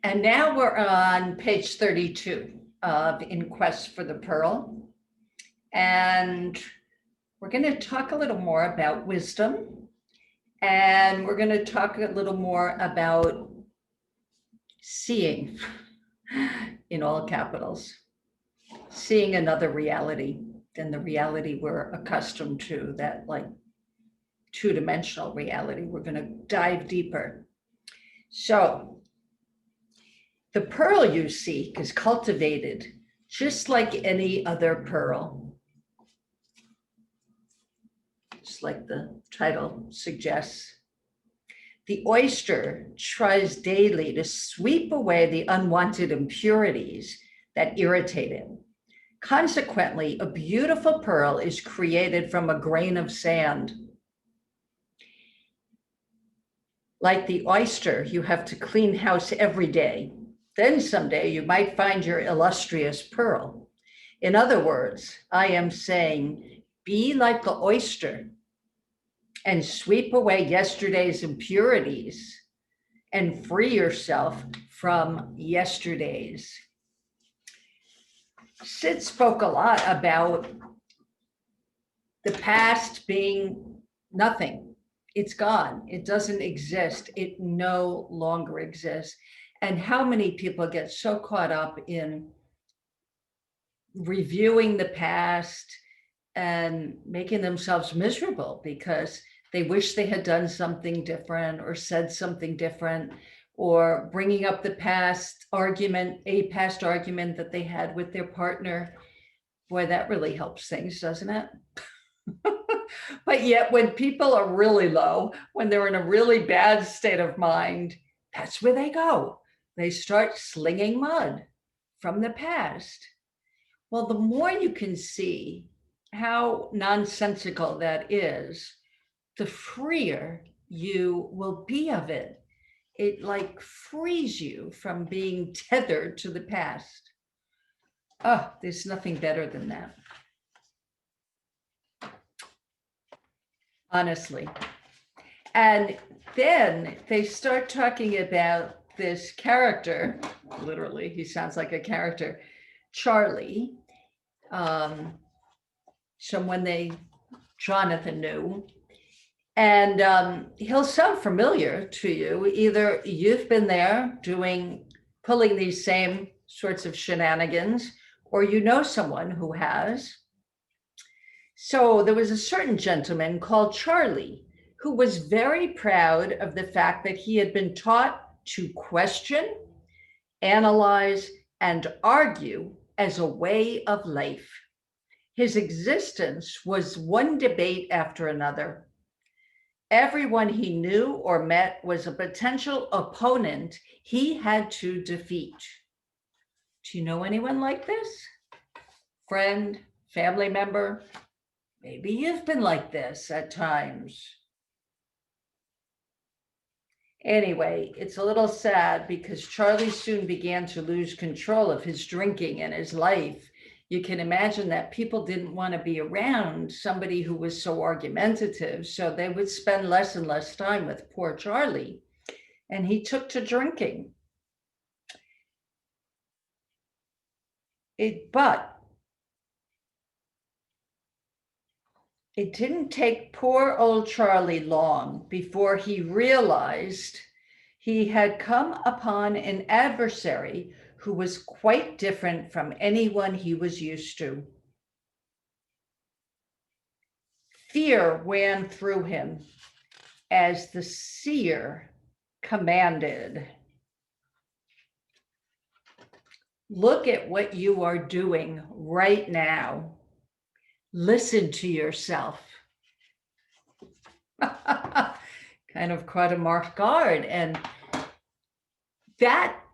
And now we're on page 32 of In Quest for the Pearl. And we're going to talk a little more about wisdom. And we're going to talk a little more about seeing, in all capitals, seeing another reality than the reality we're accustomed to, that like two-dimensional reality. We're going to dive deeper. So the pearl you seek is cultivated just like any other pearl. Just like the title suggests. The oyster tries daily to sweep away the unwanted impurities that irritate it. Consequently, a beautiful pearl is created from a grain of sand. Like the oyster, you have to clean house every day. Then someday you might find your illustrious pearl. In other words, I am saying, be like the oyster and sweep away yesterday's impurities and free yourself from yesterday's. Sid spoke a lot about the past being nothing. It's gone. It doesn't exist. It no longer exists. And how many people get so caught up in reviewing the past and making themselves miserable because they wish they had done something different or said something different, or bringing up the past argument that they had with their partner. Boy, that really helps things, doesn't it? But yet when people are really low, when they're in a really bad state of mind, that's where they go. They start slinging mud from the past. Well, the more you can see how nonsensical that is, the freer you will be of it. It like frees you from being tethered to the past. Oh, there's nothing better than that. Honestly. And then they start talking about this character, literally, he sounds like a character, Charlie, someone Jonathan knew. And he'll sound familiar to you. Either you've been there pulling these same sorts of shenanigans, or you know someone who has. So there was a certain gentleman called Charlie who was very proud of the fact that he had been taught to question, analyze, and argue as a way of life. His existence was one debate after another. Everyone he knew or met was a potential opponent he had to defeat. Do you know anyone like this? Friend, family member? Maybe you've been like this at times. Anyway, it's a little sad because Charlie soon began to lose control of his drinking and his life. You can imagine that people didn't want to be around somebody who was so argumentative, so they would spend less and less time with poor Charlie, and he took to drinking. But it didn't take poor old Charlie long before he realized he had come upon an adversary who was quite different from anyone he was used to. Fear ran through him as the seer commanded. Look at what you are doing right now. Listen to yourself. Kind of caught him off guard. And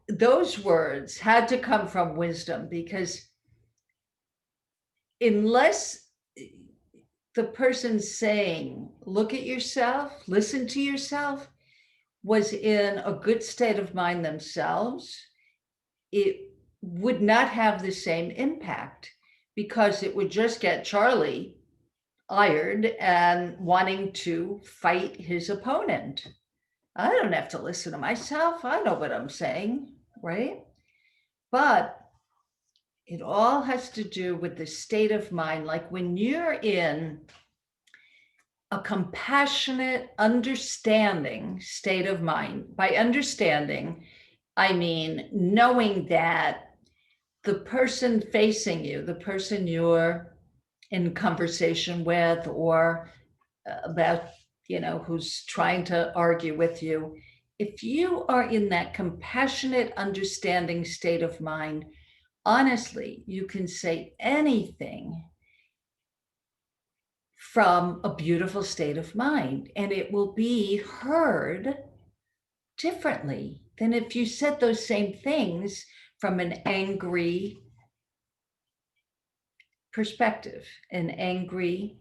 those words had to come from wisdom, because unless the person saying, look at yourself, listen to yourself, was in a good state of mind themselves, it would not have the same impact, because it would just get Charlie ired and wanting to fight his opponent. I don't have to listen to myself. I know what I'm saying. right? But it all has to do with the state of mind. Like when you're in a compassionate, understanding state of mind. By understanding, I mean knowing that the person facing you, the person you're in conversation with, or about, who's trying to argue with you, if you are in that compassionate, understanding state of mind, honestly, you can say anything from a beautiful state of mind, and it will be heard differently than if you said those same things from an angry perspective, an angry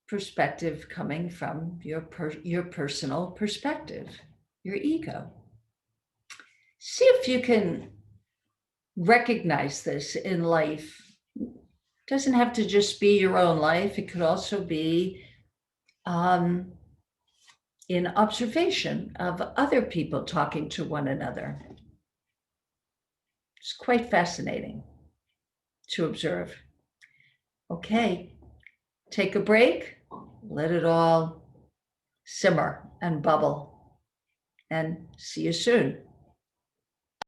perspective coming from your personal perspective, your ego. See if you can recognize this in life. It doesn't have to just be your own life. It could also be in observation of other people talking to one another. It's quite fascinating to observe. Okay, take a break, let it all simmer and bubble, and see you soon.